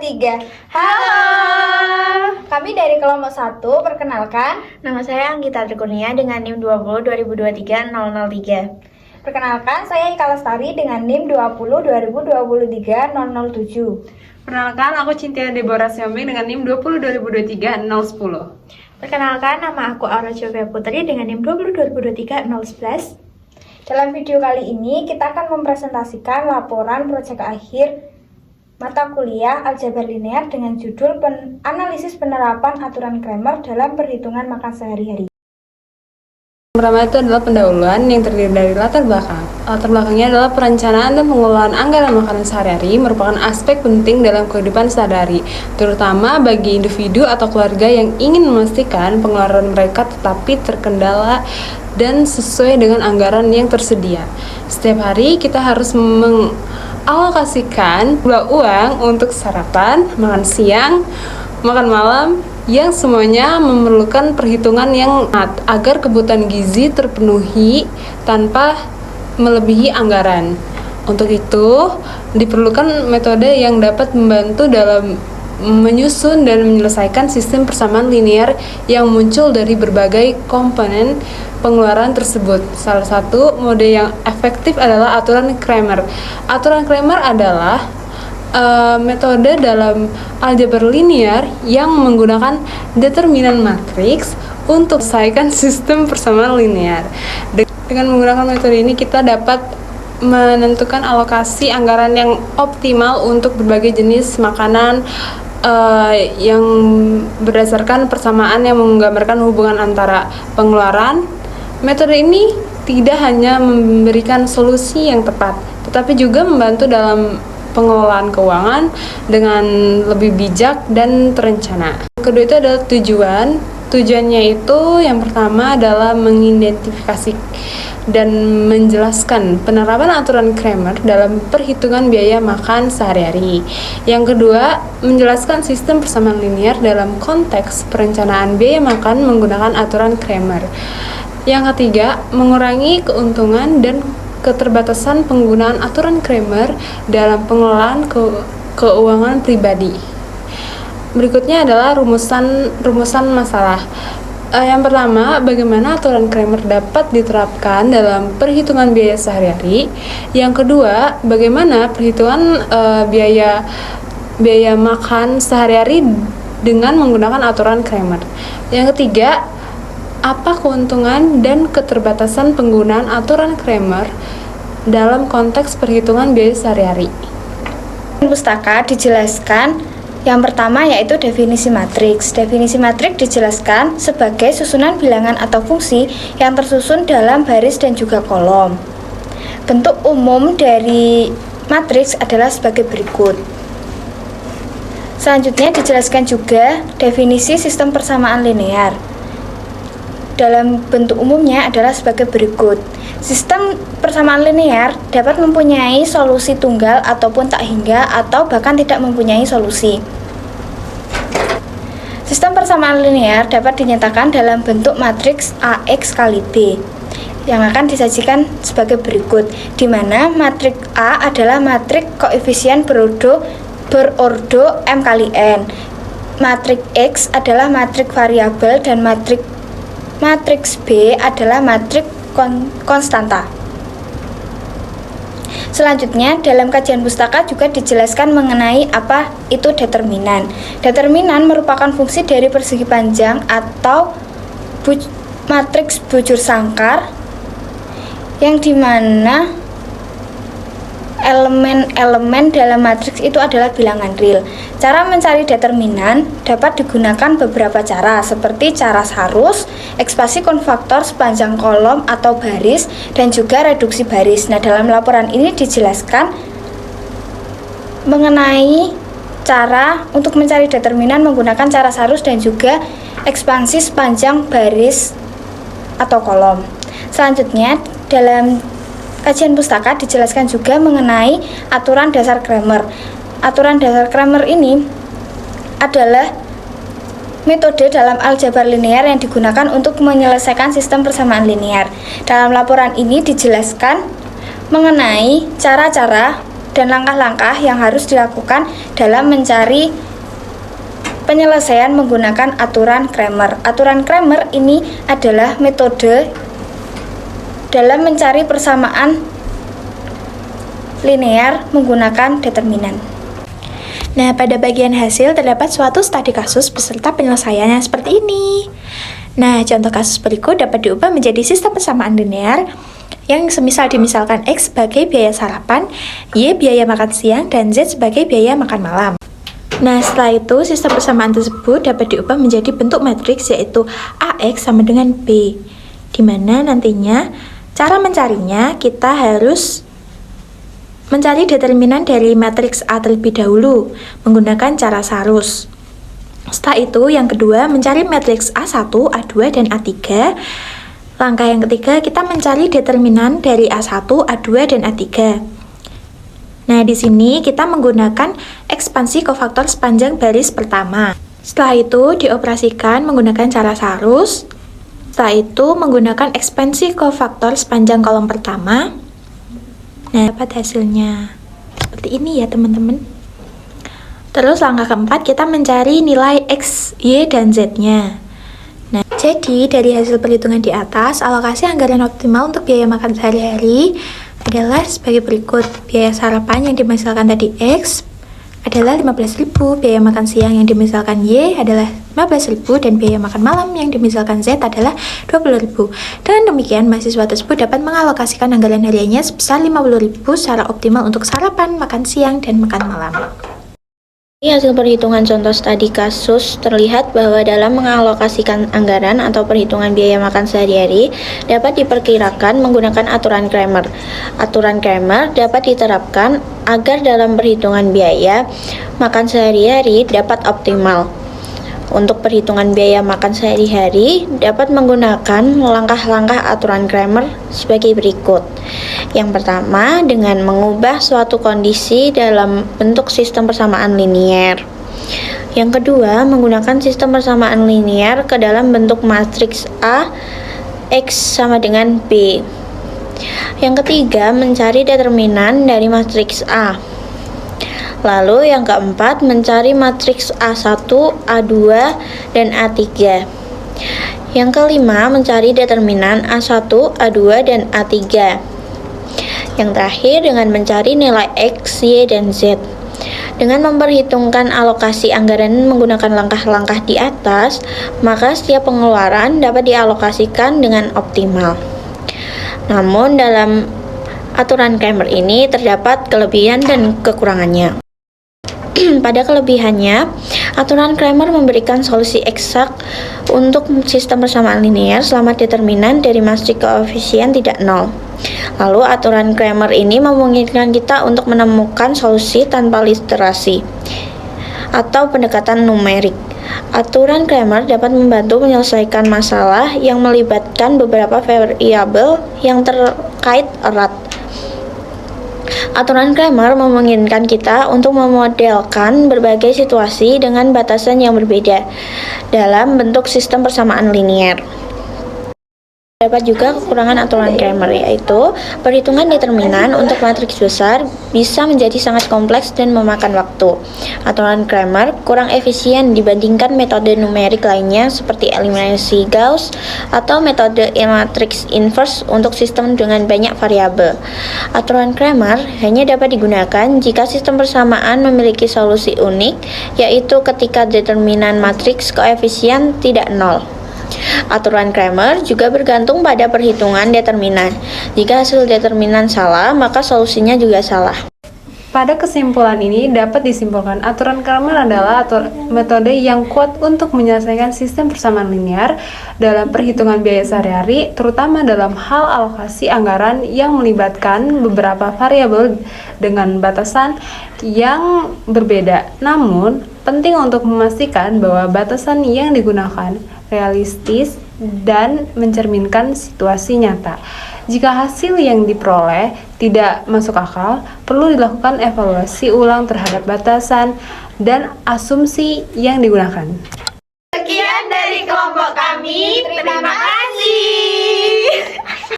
3. Halo. Kami dari kelompok 1, perkenalkan. Nama saya Anggita Trikunia dengan NIM 20 2023 003. Perkenalkan, saya Ika Lestari dengan NIM 20 2023 007. Perkenalkan, aku Cynthia Deborah Siombing dengan NIM 20 2023 010. Perkenalkan, nama aku Aura Jovia Putri dengan NIM 20 2023 011. Dalam video kali ini, kita akan mempresentasikan laporan proyek akhir mata kuliah aljabar linear dengan judul Analisis Penerapan Aturan Kramer dalam Perhitungan Makan Sehari-hari. Pertama itu adalah pendahuluan yang terdiri dari latar belakang. Latar belakangnya adalah perencanaan dan pengelolaan anggaran makanan sehari-hari merupakan aspek penting dalam kehidupan sehari-hari, terutama bagi individu atau keluarga yang ingin memastikan pengeluaran mereka tetapi terkendala dan sesuai dengan anggaran yang tersedia. Setiap hari kita harus mengalokasikan uang untuk sarapan, makan siang, makan malam, yang semuanya memerlukan perhitungan yang matang agar kebutuhan gizi terpenuhi tanpa melebihi anggaran. Untuk itu, diperlukan metode yang dapat membantu dalam menyusun dan menyelesaikan sistem persamaan linear yang muncul dari berbagai komponen pengeluaran tersebut. Salah satu mode yang efektif adalah aturan Kramer. Aturan Kramer adalah metode dalam aljabar linear yang menggunakan determinan matriks untuk menyelesaikan sistem persamaan linear. Dengan menggunakan metode ini kita dapat menentukan alokasi anggaran yang optimal untuk berbagai jenis makanan yang berdasarkan persamaan yang menggambarkan hubungan antara pengeluaran. Metode ini tidak hanya memberikan solusi yang tepat, tetapi juga membantu dalam pengelolaan keuangan dengan lebih bijak dan terencana. Kedua itu adalah tujuan. Tujuannya itu yang pertama adalah mengidentifikasi dan menjelaskan penerapan aturan Kramer dalam perhitungan biaya makan sehari-hari. Yang kedua, menjelaskan sistem persamaan linear dalam konteks perencanaan biaya makan menggunakan aturan Kramer. Yang ketiga, mengurangi keuntungan dan keterbatasan penggunaan aturan Kramer dalam pengelolaan keuangan pribadi. Berikutnya adalah rumusan masalah. Yang pertama, bagaimana aturan Kramer dapat diterapkan dalam perhitungan biaya sehari-hari. Yang kedua, bagaimana perhitungan biaya makan sehari-hari dengan menggunakan aturan Kramer. Yang ketiga, apa keuntungan dan keterbatasan penggunaan aturan Kramer dalam konteks perhitungan biaya sehari-hari. Pustaka dijelaskan yang pertama yaitu definisi matriks. Definisi matriks dijelaskan sebagai susunan bilangan atau fungsi yang tersusun dalam baris dan juga kolom. Bentuk umum dari matriks adalah sebagai berikut. Selanjutnya dijelaskan juga definisi sistem persamaan linear. Dalam bentuk umumnya adalah sebagai berikut. Sistem persamaan linear dapat mempunyai solusi tunggal ataupun tak hingga atau bahkan tidak mempunyai solusi. Sistem persamaan linear dapat dinyatakan dalam bentuk matriks AX kali B yang akan disajikan sebagai berikut, di mana matriks A adalah matriks koefisien berordo M kali N. Matriks X adalah matriks variabel dan matriks B adalah matriks konstanta. Selanjutnya, dalam kajian pustaka juga dijelaskan mengenai apa itu determinan. Determinan merupakan fungsi dari persegi panjang atau matriks bujur sangkar yang dimana elemen-elemen dalam matriks itu adalah bilangan real. Cara mencari determinan dapat digunakan beberapa cara, seperti cara sarus, ekspansi konfaktor sepanjang kolom atau baris, dan juga reduksi baris. Nah, dalam laporan ini dijelaskan mengenai cara untuk mencari determinan menggunakan cara sarus dan juga ekspansi sepanjang baris atau kolom. Selanjutnya, dalam kajian pustaka dijelaskan juga mengenai aturan dasar Kramer. Aturan dasar Kramer ini adalah metode dalam aljabar linear yang digunakan untuk menyelesaikan sistem persamaan linear. Dalam laporan ini dijelaskan mengenai cara-cara dan langkah-langkah yang harus dilakukan dalam mencari penyelesaian menggunakan aturan Cramer. Aturan Cramer ini adalah metode dalam mencari persamaan linear menggunakan determinan. Nah, pada bagian hasil terdapat suatu studi kasus beserta penyelesaiannya seperti ini. Nah, contoh kasus berikut dapat diubah menjadi sistem persamaan linear yang dimisalkan X sebagai biaya sarapan, Y biaya makan siang, dan Z sebagai biaya makan malam. Nah, setelah itu sistem persamaan tersebut dapat diubah menjadi bentuk matriks yaitu AX sama dengan B, di mana nantinya cara mencarinya kita harus mencari determinan dari matriks A terlebih dahulu menggunakan cara Sarus. Setelah itu yang kedua mencari matriks A1, A2, dan A3. Langkah yang ketiga kita mencari determinan dari A1, A2, dan A3. Nah, di sini kita menggunakan ekspansi kofaktor sepanjang baris pertama. Setelah itu dioperasikan menggunakan cara Sarus. Setelah itu menggunakan ekspansi kofaktor sepanjang kolom pertama. Nah, dapat hasilnya seperti ini ya teman-teman. Terus langkah keempat kita mencari nilai X, Y, dan Z-nya. Nah, jadi dari hasil perhitungan di atas, alokasi anggaran optimal untuk biaya makan sehari-hari adalah sebagai berikut. Biaya sarapan yang dimisalkan tadi X adalah 15.000, biaya makan siang yang dimisalkan Y adalah 15.000, dan biaya makan malam yang dimisalkan Z adalah 20.000. Dengan demikian, mahasiswa tersebut dapat mengalokasikan anggaran hariannya sebesar 50.000 secara optimal untuk sarapan, makan siang, dan makan malam. Dari hasil perhitungan contoh studi kasus terlihat bahwa dalam mengalokasikan anggaran atau perhitungan biaya makan sehari-hari dapat diperkirakan menggunakan aturan Cramer. Aturan Cramer dapat diterapkan agar dalam perhitungan biaya makan sehari-hari dapat optimal. Untuk perhitungan biaya makan sehari-hari dapat menggunakan langkah-langkah aturan Cramer sebagai berikut. Yang pertama, dengan mengubah suatu kondisi dalam bentuk sistem persamaan linear. Yang kedua, menggunakan sistem persamaan linear ke dalam bentuk matriks A, X sama dengan B. Yang ketiga, mencari determinan dari matriks A. Lalu yang keempat, mencari matriks A1, A2, dan A3. Yang kelima, mencari determinan A1, A2, dan A3. Yang terakhir, dengan mencari nilai X, Y, dan Z. Dengan memperhitungkan alokasi anggaran menggunakan langkah-langkah di atas, maka setiap pengeluaran dapat dialokasikan dengan optimal. Namun dalam aturan Cramer ini terdapat kelebihan dan kekurangannya. Pada kelebihannya, aturan Cramer memberikan solusi eksak untuk sistem persamaan linear selama determinan dari matriks koefisien tidak nol. Lalu aturan Cramer ini memungkinkan kita untuk menemukan solusi tanpa literasi atau pendekatan numerik. Aturan Cramer dapat membantu menyelesaikan masalah yang melibatkan beberapa variabel yang terkait erat. Aturan Cramer memungkinkan kita untuk memodelkan berbagai situasi dengan batasan yang berbeda dalam bentuk sistem persamaan linear. Dapat juga kekurangan aturan Cramer, yaitu perhitungan determinan untuk matriks besar bisa menjadi sangat kompleks dan memakan waktu. Aturan Cramer kurang efisien dibandingkan metode numerik lainnya seperti eliminasi Gauss atau metode matriks inverse untuk sistem dengan banyak variabel. Aturan Cramer hanya dapat digunakan jika sistem persamaan memiliki solusi unik, yaitu ketika determinan matriks koefisien tidak nol. Aturan Cramer juga bergantung pada perhitungan determinan. Jika hasil determinan salah, maka solusinya juga salah. Pada kesimpulan ini dapat disimpulkan aturan Cramer adalah metode yang kuat untuk menyelesaikan sistem persamaan linear dalam perhitungan biaya sehari-hari, terutama dalam hal alokasi anggaran yang melibatkan beberapa variabel dengan batasan yang berbeda. Namun, penting untuk memastikan bahwa batasan yang digunakan realistis dan mencerminkan situasi nyata. Jika hasil yang diperoleh tidak masuk akal, perlu dilakukan evaluasi ulang terhadap batasan dan asumsi yang digunakan. Sekian dari kelompok kami, terima kasih.